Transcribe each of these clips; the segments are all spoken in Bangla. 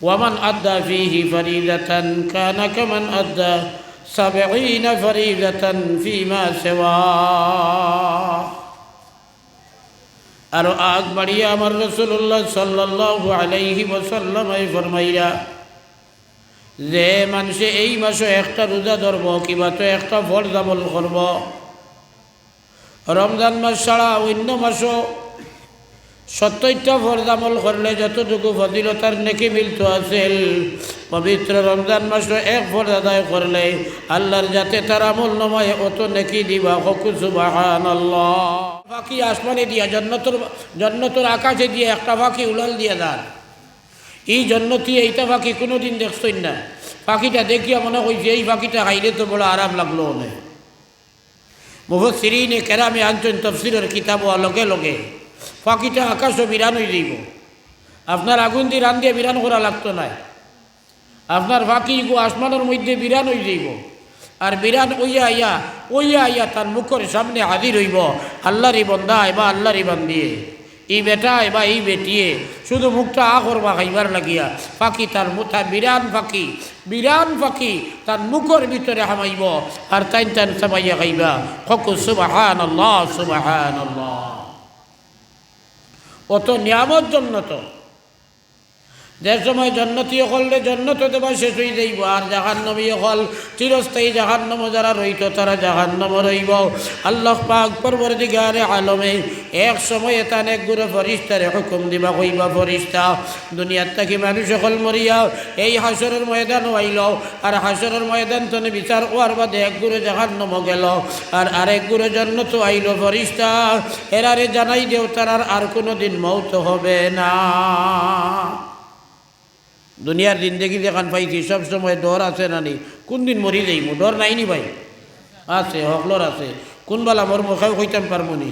ওয়ামান আদ্দা ফিহি ফারিদাতান কানা কামান আদ্দা 70 ফারিদাতান ফিমা সিওয়া। আরো আগ বাড়িয়ে আমার রাসূলুল্লাহ সাল্লাল্লাহু আলাইহি ওয়াসাল্লাম ফরমাইয়া, যে মানুষে এই মাসে একটা রোজা ধরব কিবা তো একটা ফরজ আমল করব, রমজান মাস ছাড়া অন্য মাসও 70টা ফরজ আমল করলে যতটুকু ফজিলতার নেকি মিলত আছিল, পবিত্র রমজান মাসে এক ফরজ আদায় করলে আল্লাহর যাতে তার আমল নামায় অত নেকি দিবা। হকু সুবহানাল্লাহ। ফাঁকি আসমানে দিয়া জন্নতর আকাশে দিয়ে একটা ফাঁকি উড়াল দিয়ে দাঁড়, এই জন্নতি এইটা ফাঁকি কোনোদিন দেখছই না। পাখিটা দেখিয়া মনে হয়েছে এই পাখিটা খাইলে তো বড় আরাম লাগলো অনেক। মুফাসসিরিনে কেরামে আনছেন তাফসীরের কিতাব লগে লগে পাখিটা আকাশও বিরান হয়ে যাইব। আপনার আগুন দিয়ে রান দিয়ে বিরান করা লাগতো না, আপনার ফাঁকি গো আসমানের মধ্যে বিরান হয়ে যাইব। আর বিরান ওইয়া আইয়া তার মুখের সামনে হাজির হইব আল্লাহরই বন্দা বা আল্লাহরই বান্দিয়ে, এই বেটায় বা এই বেটিয়ে শুধু মুখটা করবা খাইবার লাগিয়া পাখি তার মুঠা বিরান পাখি তার মুখের ভিতরে হামাইব আর টান সামাইয়া খাইবা। হকু সুবহানাল্লাহ সুবহানাল্লাহ। অত নিয়ামত জন্নত, যে সময় জন্নতি হলে জন্নত দেবা শেষ হয়ে যাইব, আর জাহান্নামী হল চিরস্থায়ী জাহান্নাম যারা রইত তারা জাহান্নাম রইব। আল্লাহ পাক পরবর্তীকারে আলমে এক সময়ে তানে গুরু ফরিস্তারে হুকুম দিবা, কইবা ফরিস্তা দুনিয়ার থাকি মানুষ সকল মরিয়া এই হাসরের ময়দান আইল, আর হাসরের ময়দান তনে বিচার হওয়ার বাদে এক গুরু জাহান্নাম গেল আর আরেক গুরু জন্নত আইল। ফরিস্তা এরারে জানাই দেও তার আর কোনো দিন মৌত হবে না। দুনিয়ার জিন্দেগি দেখান পাইছি সব সময় ডর আছে নানি, কোন দিন মরি যাইমু ডর নাইনি ভাই? আছে, হকলর আছে। কোন বেলা মরমু খেউ কইতাম পারমু নি,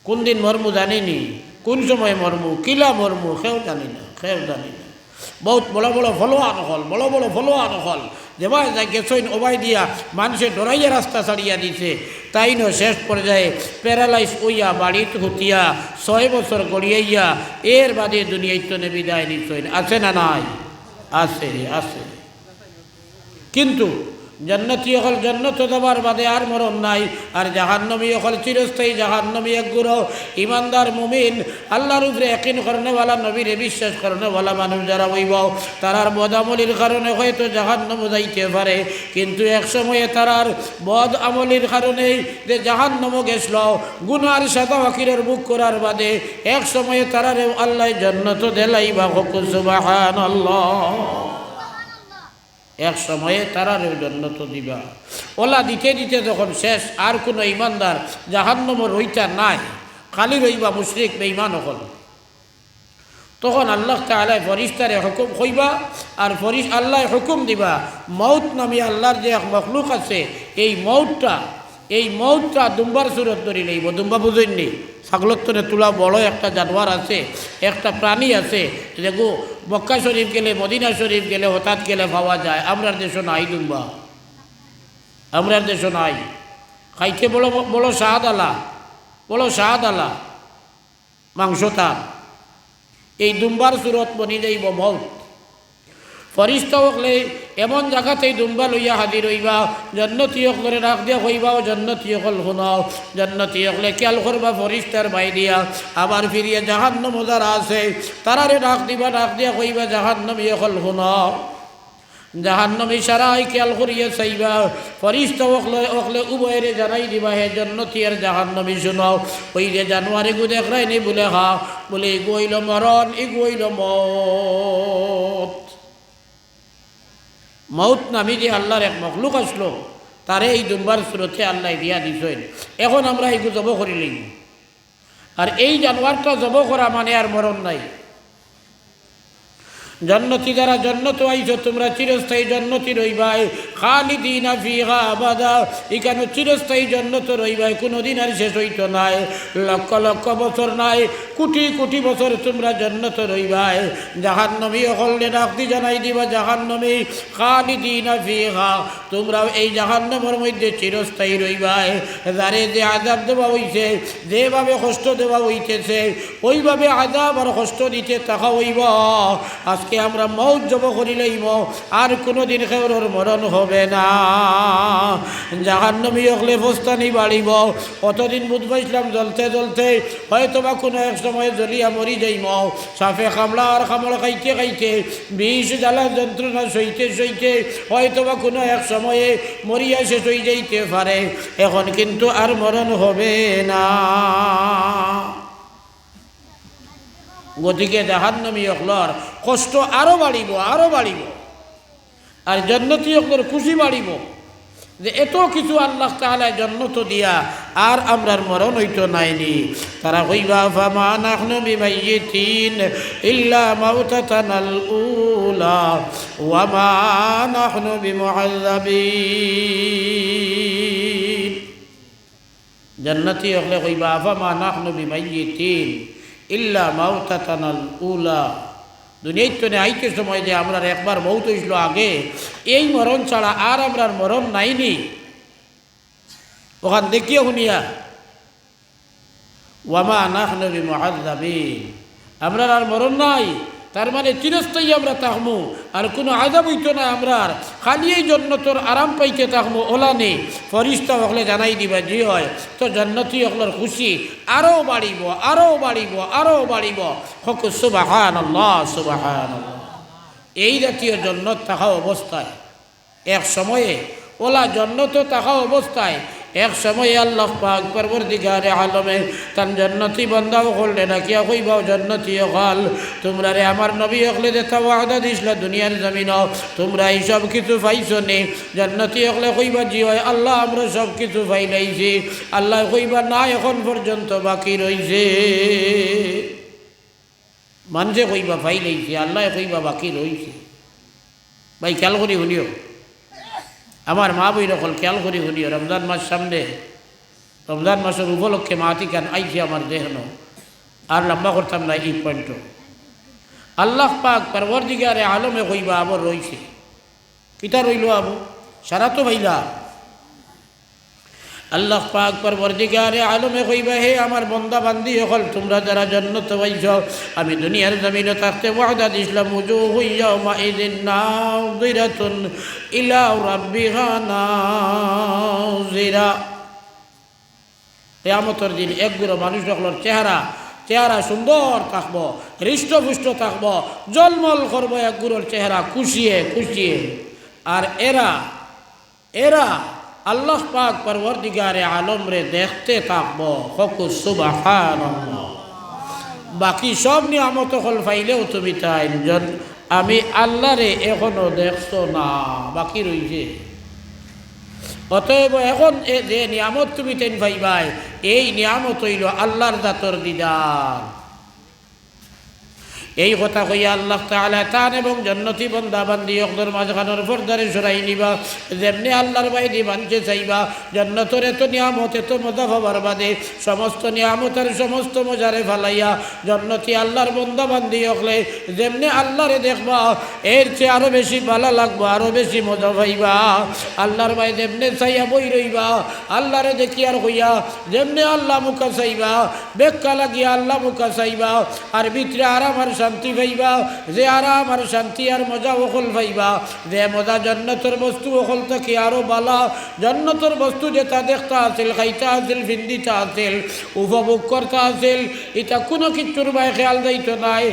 কোন দিন মরমু জানিনি, কোন সময় মরমু কিলা মরমু খেউ জানি না। বহুত বড় বড় ফলোয়া নকল যেভাবে যাই গেছইন ওবাই দিয়া মানুষের ডরাইয়া রাস্তা ছাড়িয়া দিছে, তাই ন শেষ পর্যায়ে প্যারালাইজ হইয়া বাড়িতে হুতিয়া 6 বছর গড়িয়াইয়া এর বাদে দুনিয়াইতনে বিদায় নিছইন। আছে না নাই? আছে। কিন্তু জান্নাতি হল জান্নাত যাবার বাদে আর মরণ নাই, আর জাহান্নামী হল চিরস্থায়ী জাহান্নামী। এক গুরু ইমানদার মুমিন আল্লাহর উপরে ইয়াকিন করনেওয়ালা নবীরে বিশ্বাস করনেওয়ালা মানুষ যারা হইব তারার বদামলির কারণে হয়তো জাহান্নাম যাইতে পারে, কিন্তু এক সময়ে তারার বদ আমলির কারণেই যে জাহান্নামও গেছিল গুনার সাদা ওয়াকিরের বুক করার বাদে এক সময়ে তারারে আল্লাহ জান্নাত দেলাইবা। হকু সুবহানাল্লাহ। এক সময়ে তারারেও জান্নাত দিবা। ওলা দিতে দিতে যখন শেষ আর কোনো ইমানদার জাহান্নামের রইতা নাই, খালি রইবা মুশরিক বেঈমান হল, তখন আল্লাহ তাআলা ফরিস্তারে হুকুম কইবা আর আল্লাহ হুকুম দিবা মউত নামে আল্লাহর যে এক মখলুক আছে এই মউতটা দুম্বার সুরত ধরি লইব। দুম্বা বুঝেননি? ছাগলত্বনে তোলা বড় একটা জানোয়ার আছে, একটা প্রাণী আছে, দেখো মক্কা শরীফ গেলে মদিনা শরীফ গেলে হঠাৎ গেলে পাওয়া যায়। আমরার দেশও নাই দুম্বা, আমরার দেশও নাই। খাইতে বড় স্বাদ আলা মাংসটা। এই দুম্বার সুরত বনি যাইব মউত। ফরিস্তা হকলে এমন জায়গাতেই দুম্বা লইয়া হাজির হইবা, জান্নাতি হকলে ডাক দিয়া কইবা ও জান্নাতি হকল শুনাও। জান্নাতি হকলে খেয়াল করবা ফরিস্তার বাই দিয়া আবার ফিরিয়ে জাহান্নাম যারা আছে তারারে ডাক দিয়া কইবা জাহান্নামী হকল শুনাও। জাহান্নামী সারাই খেয়াল করিয়া চাইবা, ফরিস্তা হকলে উভয়ের জানাই দিবা হে জান্নাতি আর জাহান্নামী শুনাও। ওই যে জানুয়ারি গু দেখরাই নি বলে বলে এগুইল মরণ এগুইল মউত নামি যে আল্লাহর এক মখলুক আসলো তারে এই দুম্বার সুরতে আল্লাহ দিয়া দিছেন। এখন আমরা এইগু জব করিলি, আর এই জানোয়ারটা জব করা মানে আর মরণ নাই। জান্নাতি যারা জান্নাত আইছো তোমরা চিরস্থায়ী জান্নাতি রইবাই, খালিদিনা ফিহা আবাদা। এখানে চিরস্থায়ী জান্নাত রইবাই, কোনোদিন আর শেষ হইতো নাই। লক্ষ লক্ষ বছর নাই, কোটি কোটি বছর তোমরা জান্নাত রইবাই। জাহান্নামী হলে ডাকতি জানাই দিবা জাহান্নামী খালিদিনা ফিহা, তোমরা এই জাহান্নামের মধ্যে চিরস্থায়ী রইবাই। যারে যে আযাব দেওয়া হইছে, যেভাবে কষ্ট দেওয়া হইতেছে ওইভাবে আযাব আর কষ্ট দিতে থাকা হইব। আজকে বাকি আমরা মৌত জব করিলেইব আর কোনোদিন কেউর মরণ হবে না। জাহান্নামী হলে ফস্তানি বাড়িব, কতদিন বুধবা ইসলাম জ্বলতে জ্বলতে হয়তো বা কোনো এক সময় জ্বলিয়া মরি যাইম। সাফে কামলা আর কামড় খাইতে খাইতে বিষ জ্বালা যন্ত্রণা সইতে সইতে হয়তো বা কোনো এক সময়ে মরিয়া শেষ হয়ে যাইতে পারে। এখন কিন্তু আর মরণ হবে না। গতিকে জাহান্নামী হকলর কষ্ট আরও বাড়িব, আরও বাড়িব, আর জান্নাতি হকলর খুশি বাড়িব যে এত কিছু আল্লাহ তাআলা জান্নাত দিয়া আর আমরার মরণ হইতো নাইনি। তারা কইবা ফামা নাহনু বিমাইয়িতিন ইল্লা মাউতাতানাল উলা ওয়া মা নাহনু বিমুআযাবিন। জান্নাতি হকলে কইবা ফামা নাহনু বিমাইয়িতিন ইল্লা মাউতাতানাল উলা। দুনিয়াতে আইতে সময় যে আমরা একবার মৌত হইছিল আগে, এই মরণ ছাড়া আর আমরার মরণ নাইনি। ওখান দেখিয়ে শুনিয়া ওয়ামা নাহনু বিমুআযাবিন, আমরার আর মরণ নাই, তার মানে চিরস্থায়ী আমরা থাকবো, আর কোনো আযাব হইতো না আমরার, খালি এই জান্নাতের আরাম পাইতে থাকবো। ওলা নেই ফরিস্তা হকলে জানাই দিবা যে হয় তো জান্নাতি হকলের খুশি আরও বাড়িব, আরও বাড়িব, আরও বাড়িব। হক সুবহানাল্লাহ, সুবহানাল্লাহ। এই জাতীয় জান্নাত থাকা অবস্থায় এক সময়ে ওলা জান্নাত থাকা অবস্থায় এক সময়ে আল্লাহ পাক পরবর্তীকারে আলমে তান জান্নাতি বান্দাও করলে না কিয়া কইবাও জান্নাতি হল তোমরা রে আমার নবী হকলে দেখা ওয়াদা দিছিলা দুনিয়ার জমিন তোমরা এই সব কিছু পাইছো নে। জান্নাতি হকলে কইবা জি হয় আল্লাহ আমরা সব কিছু পাই লাইছি। আল্লাহ কইবা না এখন পর্যন্ত বাকি রইছে। মানুষে কইবা পাই লাইছে, আল্লাহ কইবা বাকি রইছে। ভাই খেয়াল করি শুনিও, আমার মা বই রকল খেয়াল করি শুনিও। রমজান মাস সামনে, রমজান মাসের উপলক্ষে মাতি কান আইছি আমার দেহন, আর লম্বা করতাম না এই পয়েন্ট। আল্লাহ পাক পরবর্তীকারে আলমে কইবা আবার রইছে। কিতা রইল আবু সারা তো ভাইলা। আল্লাহ পাক পরবর্তীকারে আলমে কইবা হে আমার বান্দা বান্দি হল তোমরা যারা জান্নাত পাইছ আমি দুনিয়ার জমিনে থাকতে ওয়াদা দিছিলাম উজুহু ইয়াউমাইযিন নাযিরাতুন ইলা রাব্বিহা নাযিরা। কিয়ামতের দিন একগুলো মানুষ হকলের চেহারা সুন্দর থাকবো, হৃষ্টপুষ্ট থাকবো, জলমল করবো একগুলোর চেহারা খুশিয়ে খুশিয়ে। আর এরা আল্লাহ পাক পরবর্তীকারে আলম রে দেখতে থাকবো। হকু সুবহানাল্লাহ। বাকি সব নিয়ামত হল পাইলেও তুমি তাই আমি আল্লাহ রে এখনো দেখছো না, বাকি রইছে। অতএব এখন যে নিয়ামত তুমি তেন পাইবাই এই নিয়ামত হইল আল্লাহর জাতর দিদার। এই কথা কইয়া আল্লাহ তাআলা তান এবং জান্নাতি বান্দা বান্দি হকদের মাঝখানের পর্দারে সরাই নিবা। যেমনি আল্লাহর বাইরে বানতে চাইবা জান্নাতের এত নিয়ামত এত মজা পাবার বাদে সমস্ত নিয়ামতের সমস্ত মজারে ফালাইয়া জান্নাতি আল্লাহর বান্দা বান্দি হকলে যেমনি আল্লাহরে দেখবা এর চেয়ে আরও বেশি ভালো লাগবা, আরও বেশি মজা পাইবা। আল্লাহর বাইরে যেমনি চাইয়া বই রইবা আল্লাহরে দেখি আর হইয়া যেমনি আল্লাহ মুখা চাইবা বেক্কা লাগিয়া আল্লাহ মুখা চাইবা আর ভিতরে আরাম আর শান্তি পাইবা। যে আরাম আর শান্তি আর মজা ওখল পাইবা, যে মজা জান্নাতের বস্তু ওখল থেকে আরো বালা। জান্নাতের বস্তু যেটা দেখতা আছিল, খাইতা আছিল, ভিন্দিতা আছিল, উপভোগ করতা আছিল, এটা কোনো কিছুর বাই খেয়াল যাইতো নাই।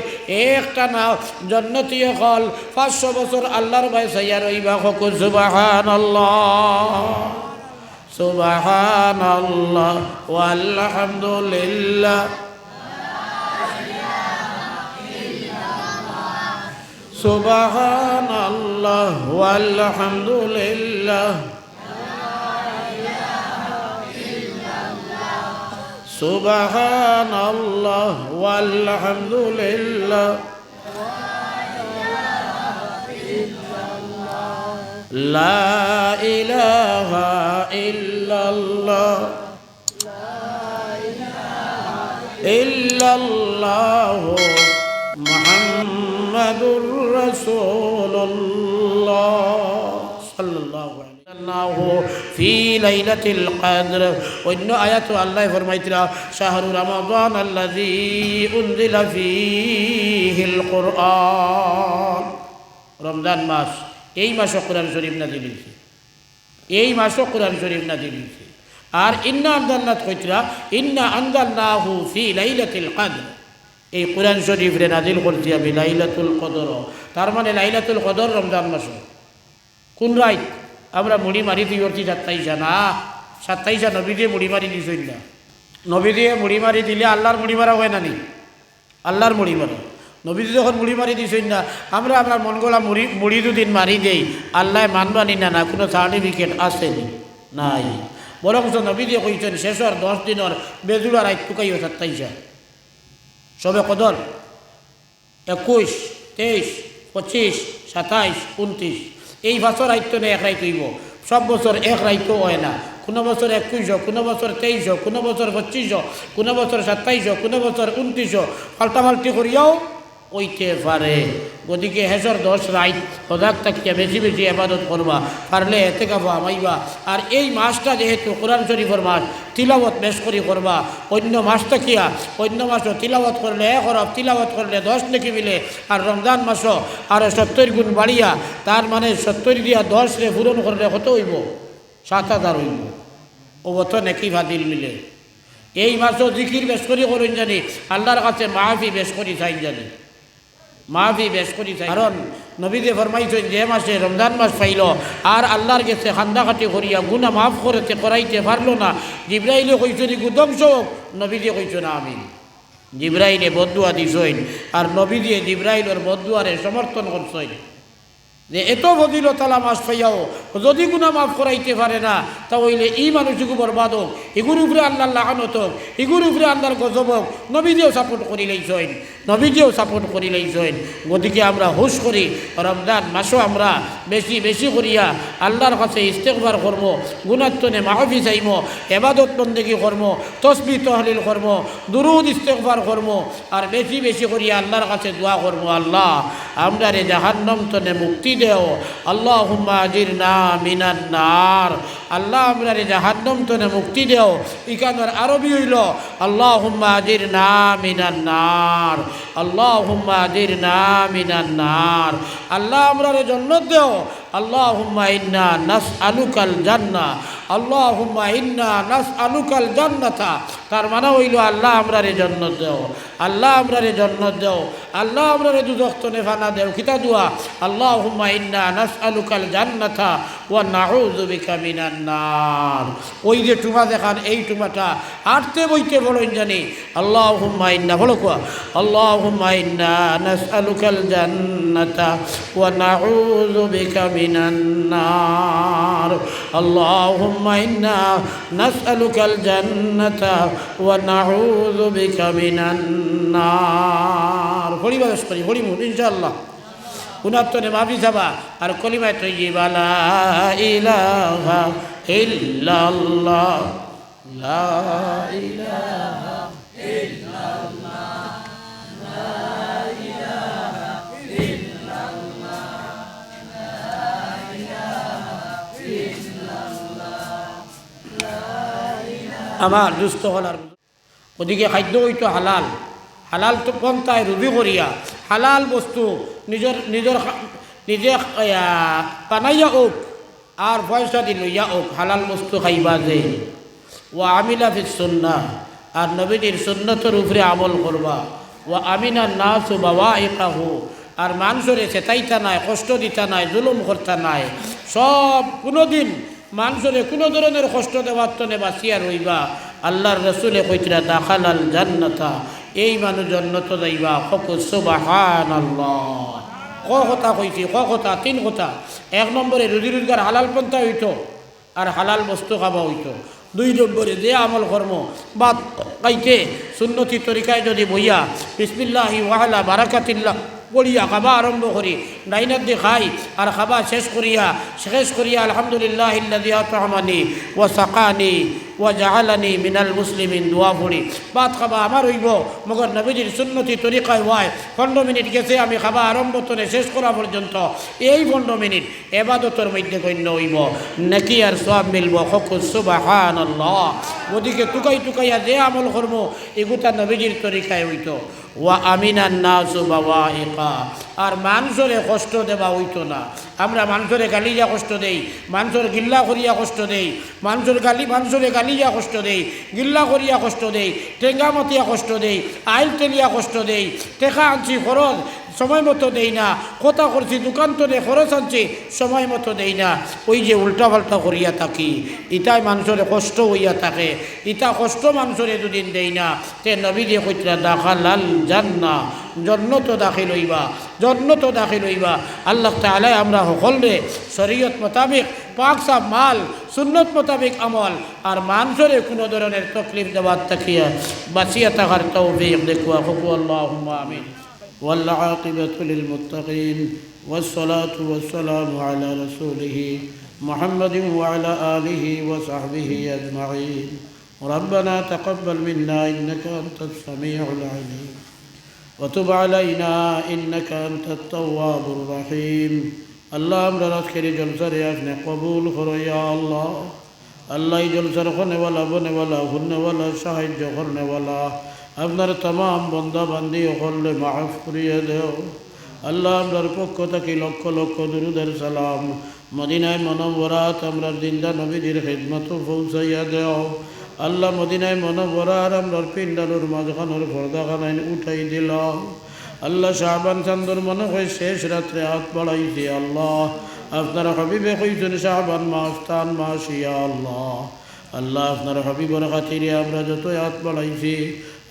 একটা না জান্নাতি হল 500 বছর আল্লাহর বাই চাইয়া রইবা। হকু সুবহানাল্লাহ, সুবহানাল্লাহ ওয়ালহামদুলিল্লাহ, সুবহানাল্লাহ ওয়ালহামদুলিল্লাহ, সুবহানাল্লাহ ওয়ালহামদুলিল্লাহ, লা ইলাহা ইল্লাল্লাহ, ইল্লাল্লাহ মুহাম্মাদুর রাসূলুল্লাহ সাল্লাল্লাহু আলাইহি ফি লাইলাতুল কদর। অন্য আয়াত আল্লাহ ফরমাইতরা শাহরু রমাদান আল্লাযী উনজিলা ফীহিল কুরআন। রমজান মাস, এই মাসে কোরআন শরীফ নাযিল হইছে, এই মাসে কোরআন শরীফ নাযিল হইছে। আর ইন্না আনজালনাত কইতরা ইন্না আনজালনাহু ফি লাইলাতুল কদর, এই কোরআন শরীফ রে নাজিল করছি আমি লাইলাতুল কদর। তার মানে লাইলাতুল কদর রমজান মাসে কোন রাত? আমরা মুড়ি মারি দিয়ে করছি 27 না, 27 নবী দিয়ে মুড়ি মারি দিয়েছেন না। নবী দিয়ে মুড়ি মারি দিলে আল্লাহর মুড়ি মারা হয় না নি? আল্লাহর মুড়ি মারা। নবী যখন মুড়ি মারি দিয়েছেন না, আমরা আপনার মন গলা মুড়ি দুদিন মারি দেই, আল্লাহ মানবানি না, না কোনো সার্টিফিকেট আসেনি নাই। বরং নবী দিয়ে কইছেন শেষর 10 দিনের বেজুড়া রাত টুকাইও 27 সবে কদর 21, 23, 25, 27, 29 এই বছর রাইতো না এক রাইত হইব। সব বছর এক রাইতো হয় না। কোনো বছর 21, কোনো বছর 23, কোনো বছর 25, কোনো বছর 27, কোনো বছর 29 পাল্টাপাল্টি করিয়াও ওইতে পারে। গতিকে হেসর 10 রাইত সজাগ থাকিয়া বেশি বেশি ইবাদত করবা, পারলে এতে কাবা আমাইবা। আর এই মাসটা যেহেতু কোরআন শরীফের মাস, তিলাওয়াত বেশ করে করবা। অন্য মাস থাকিয়া অন্য মাসও তিলাওয়াত করলে 1 হরফ, তিলাওয়াত করলে 10 নেকি মিলে। আর রমজান মাসও আরও 70 গুণ বাড়িয়া, তার মানে 70 দিয়া 10 রে পূরণ করলে কত হইব? 7000 হইব। ও অত নেকি ভাদিল মিলে। এই মাসও জিকির বেশ করি করুন জানি, আল্লাহর কাছে মাহফি বেশ করি চাই জানি, মাহফি বেশ করি চাই। কারণ নবীদে ফরমাইছেন যে মাসে রমজান মাস পাইল আর আল্লাহর কাছে খান্দাখাটি করিয়া গুণা মাফ করতে করাইতে পারলো না, জিব্রাইলে কইছেন গুদংশ হোক, নবীদে কইছেন আমিন। জিব্রাইলে বদুয়া দিছেন আর নবী দিয়ে জিব্রাইলের বদুয়ারে সমর্থন করছেন যে এত ফজিলতালা মাস পাইয়াও যদি গুণা মাফ করাইতে পারে না, তাহলে এই মানুষকে বরবাদ হোক, এগুর উপরে আল্লাহর লাগানত হোক, এগুর উপরে আল্লাহর গজব হোক, নবীদেও সাপোর্ট করি লাইছেন, নবীদেও সাপোর্ট করি লাইছেন। গতিকে আমরা হুশ করি, রমজান মাসও আমরা বেশি বেশি করিয়া আল্লাহর কাছে ইস্তেগফার করবো, গুণাত্তনে মাহফি চাইব, এবাদত বন্দেগী করবো, তসবিহ তহলিল করবো, দুরুদ ইস্তেগফার করবো, আর বেশি বেশি করিয়া আল্লাহর কাছে দোয়া করবো, আল্লাহ আমরা রে জাহান্নাম তনে মুক্তি দেও, আল্লাহুম্মা আজিরনা মিনান নার। আল্লাহ আমরা রে জাহান্নাম তনে মুক্তি দেও। ইকানোর আরবি হইল আল্লাহুম্মা আজিরনা মিনান নার, আল্লাহুম্মা আজিরনা মিনান নার। আল্লাহ আমরা রে জান্নাত দেও, আল্লাহুম্মা ইন্না নাসআলুকাল জান্নাহ, আল্লাহুম্মা ইন্না নাসআলুকাল জান্নাতা। তার মানে হইল আল্লাহ আমরা রে জান্নাত দেও, আল্লাহ আমরা রে জান্নাত দেও, আল্লাহ আমরা রে দুজখ তনে ফানা দেও। কিতা দোয়া? আল্লাহুম্মা ইন্না নাসআলুকাল জান্নাতা ওয়া নাউযু বিকা মিনান নার। ওই যে টুমা দেখান, এই টুমাটা আটতে বইতে বলেন জানি আল্লাহুম্মা ইন্না বলো কোয়া, আল্লাহুম্মা ইন্না নাসআলুকাল জান্নাতা ওয়া নাউযু বিকা মিনান নার, আল্লাহুম্মা ইন্না নাসআলুকাল জান্নাতা ওয়া নাউযু বিকা মিনান নার। পড়িবা বেশ করি পড়িমু ইনশাআল্লাহ। গুনাত্তনে মাফি যাবা আর কলিমায় তৈয়্যিবা লা ইলাহা ইল্লাল্লাহ, লা ইলাহা ইল্লাল্লাহ, লা ইলাহা ইল্লাল্লাহ, লা ইলাহা ইল্লাল্লাহ, লা ইলাহা। আমার দুস্থ হলার ওদিকে খাদ্য হইতো হালাল, হালাল তো পন্থায় রুবি করিয়া হালাল বস্তু নিজের নিজের নিজে বানাইয়া হোক আর পয়সা দি লইয়া হোক হালাল বস্তু খাইবা যে। ও আমিলা ফিস সুন্নাহ, আর নবীজির সুন্নতের উপরে আমল করবা। ও আমিনা নাসু বাওয়াইকাহু, আর মানুষরে চেতাইতা নাই, কষ্ট দিতা নাই, জুলুম করতা নাই। সব কোনোদিন মানুষরে কোনো ধরনের কষ্ট দেওয়ার তনে বাঁচিয়া রইবা। আল্লাহর রসুলে কইতরা দাখালাল জান্নাতা, এই মানুষ জান্নাত যাইবা। ককু সুবহানাল্লাহ। কথা কইছি, কথা 3 কথা। 1 নম্বরে রুজি রোজগার হালাল পন্থা হইতো আর হালাল বস্তু খাওয়া হইতো। 2 নম্বরে যে আমল কর্ম বাদ কাইতে সুন্নতি তরিকায় যদি বইয়া বিসমিল্লাহি ওয়া আলা বারাকাতিল্লাহ গড়িয়া খাবা আরম্ভ করি ডাইনার দিয়ে খাই আর খাবা শেষ করিয়া আলহামদুলিল্লাহ ইল্লাযী আত'আমানি ওয়া সাকানি ওয়া জাআলানি মিনাল মুসলিমিন দোয়া পড়ি ভাত খাবা আমার হইব মগর নবীজির সুন্নতি তরিকায় হয় 15 মিনিট গেছে আমি খাবা আরম্ভ করে শেষ করা পর্যন্ত এই 15 মিনিট এবাদতের মধ্যে গণ্য হইব নাকি আর সওয়াব মিলব হকুস সুবহানাল্লাহ ওদিকে টুকাইয়া যে আমল করব এগুতা নবীজির তরিকায় হইতো ওয়া আমিনান নাসু বাওয়াইকা আর মানুষরে কষ্ট দেওয়া হইতো না আমরা মানুষরে গালিয়া কষ্ট দেই মানুষের গিল্লা করিয়া কষ্ট দেই মানুষরে গালিয়া কষ্ট দেই গিল্লা করিয়া কষ্ট দেই টেঙ্গা মতিয়া কষ্ট দেই আইল তেলিয়া কষ্ট দেই টেকা আনছি খরচ সময় মতো দেই না কথা করছি দোকান তোরে খরচ আনছি সময় মতো দেই না ওই যে উল্টাপাল্টা করিয়া থাকি ইটাই মানুষরে কষ্ট হইয়া থাকে ইটা কষ্ট মানুষরে দুদিন দেই না তে নবী দিয়ে কইতরা দাখালাল জান্নাহ জন্নত দাখিল হইবা আল্লাহ তাআলা আমরা সকলে শরীয়ত মোতাবেক পাক সাফ মাল সুন্নত মোতাবেক আমল আর মানুষরে কোনো ধরনের তকলিফ দেওয়ার তাকিয়া বাঁচিয়া থাকার তৌফিক দেখুয়া হকু আল্লাহুম্মা আমিন ওয়াল আকিবাতু লিল মুত্তাকিন والصلاة والسلام على رسوله محمد وعلى آله وصحبه أجمعين ربنا تقبل منا إنك أنت السميع العليم وتب علينا إنك أنت التواب الرحيم الله أمر رسكري جلسر يافني قبول خرو يا الله الله جلسر خرنے والا بنے والا خرنے والا شاہد جو خرنے والا আপনার तमाम বন্দা বান্দি হলে মাফ করিয়ে দেও আল্লাহ আপনার পক্ষ থেকে লক্ষ লক্ষ দুরুদের সালাম মদিনায় মনোবরাত আমরা জিন্দা নবীজির খিদমত পৌঁছাইয়া দেও আল্লাহ মদিনায় মনোবরার আমরার পিন্ডালুর মাঝখানোর পর্দাখানায় উঠাই দিল আল্লাহ শাহবান চান্দর মনে হয় শেষ রাত্রে হাত বাড়াইছে আল্লাহ আপনার হাবিবে কইছেন শাহবান মাস তান মাস ইয়া আল্লাহ আল্লাহ আপনার হাবিবর খাতিরে আমরা যত হাত বাড়াইছি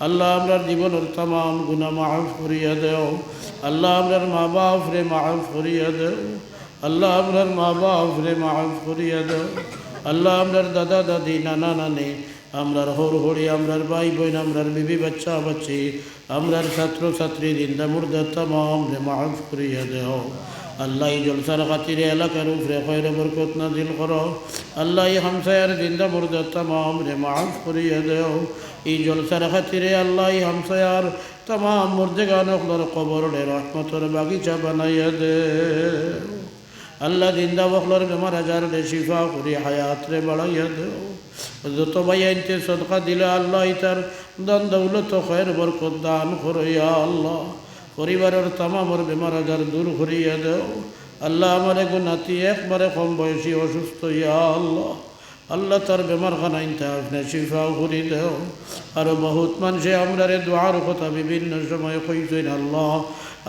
আল্লাহ আমরার জীবনের तमाम গুনাহ মাফ করিয়া দেও আল্লাহ আমরার মা বাপ রে মাফ করিয়া দেও আল্লাহ আমরার মা বাপ রে মাফ করিয়া দেও আল্লাহ আমরার দাদা দাদি নানা নানি আমরার হরি আমরার ভাই বোন আমরার বিবি বাচ্চা বাচ্চি আমরার ছাত্র ছাত্রী জিন্দা মুর্দা तमाम রে মাফ করিয়া দেও আল্লাহ এই জলসার খাতিরে এলাকার উপরে খৈর বরকত নাজিল করো আল্লাহ এই হামসায়ার জিন্দা মুর্দা तमाम রে মাফ করিয়া দেও এই জলসার খাতিরে আল্লাহ এই হামসায়ার तमाम মুর্দেগান ওগুলোর কবরে রহমতের বাগিচা বানাইয়া দে আল্লাহ জিন্দা ওগুলোর বেমার আজার রে শিফা করি হায়াত রে বাড়াইয়া দেও যত ভাই আনতে সদকা দিলে আল্লাহ ইতার দান দৌলত খৈর বরকত দান করো ইয়া আল্লাহ পরিবারের तमाम বেমার আজার দূর করিয়া দেও আল্লাহ আমার এক নাতি একবারে কম বয়সী অসুস্থ ইয়া আল্লাহ আল্লাহ তার বেমার খানাইতে আপনি শিফা করি দেও আর বহুত মানুষে আমরারে দোয়ার কথা বিভিন্ন সময় কইছেন আল্লাহ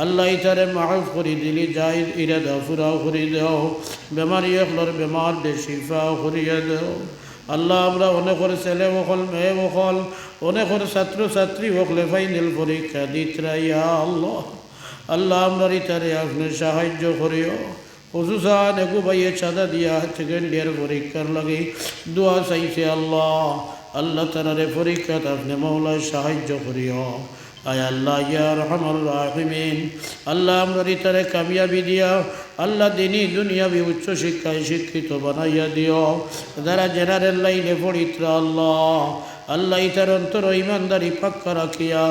আল্লাহ ইতারে মাফ করি দিলি যাই ইরাদা ফুরাও করি দেও বেমারি একলর বেমার দে শিফা করিয়া দেও আল্লাহ আমরা অনেকের ছেলে ওখল মেয়ে ওখল অনেকের ছাত্র ছাত্রী ওখলে ফাইনাল পরীক্ষা দিতরা ইয়া আল্লাহ আল্লাহ আমরা ইতারে আপনি সাহায্য করিও খুশুসান এগু ভাইয়ে চাঁদা দিয়া সেকেন্ড ইয়ার পরীক্ষার লাগে দোয়া চাইছে আল্লাহ আল্লাহ তানারে পরীক্ষাত আপনি মৌলায় সাহায্য করিও আয় আল্লাহ ইয়া রহমান রাহিমিন আল্লাহ আমরা ইতারে কামিয়াবি দিয়া আল্লাহ দিনই দুনিয়াবি উচ্চ শিক্ষায় শিক্ষিত বানাইয়া দিও যারা জেনারেল লাইনে পড়িত্রা আল্লাহ আল্লাহ ইতার অন্তর ইমানদারি পাক্কা রাখিয়া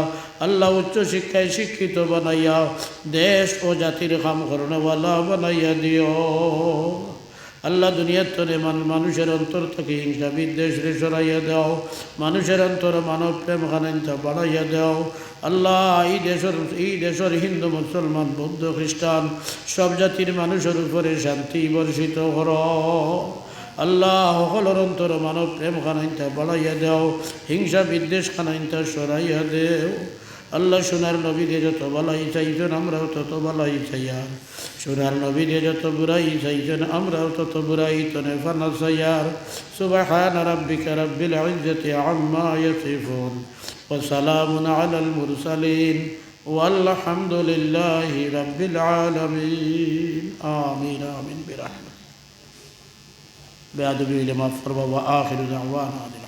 আল্লাহ উচ্চ শিক্ষায় শিক্ষিত বানাইয়া দেশ ও জাতির কাম করনেওয়ালা বানাইয়া দিও আল্লাহ দুনিয়ার তরে মানুষের অন্তর থেকে হিংসা বিদ্বেষ রে সরাইয়া দাও মানুষের অন্তর মানব প্রেম খানাইতা বাড়াইয়া দাও আল্লাহ এই দেশের হিন্দু মুসলমান বৌদ্ধ খ্রিস্টান সব জাতির মানুষের উপরে শান্তি বর্ষিত কর আল্লাহ সকলের অন্তর মানব প্রেম খানাইতা বাড়াইয়া দাও হিংসা বিদ্বেষ খানাইতা সরাইয়া দেও আল্লাহ সোনার নবী দিয়ে যত বালাই চাইছেন আমরাও তত বালাই চাইয়ার সোনার নবী দিয়ে যত বুড়াই চাইছেন আমরাও তত বুড়াই তনে ফানা চাইয়ার সুবহান রাব্বিকা রাব্বিল ইজ্জাতি আম্মা ইয়াসিফুন ওয়া সালামুন আলাল মুরসালিন ওয়ালহামদুলিল্লাহি রাব্বিল আলামিন আমিন আমিন বিরহমাতিকা বেয়াদবি লিমা ফরবা ওয়া আখিরু দাওয়ানা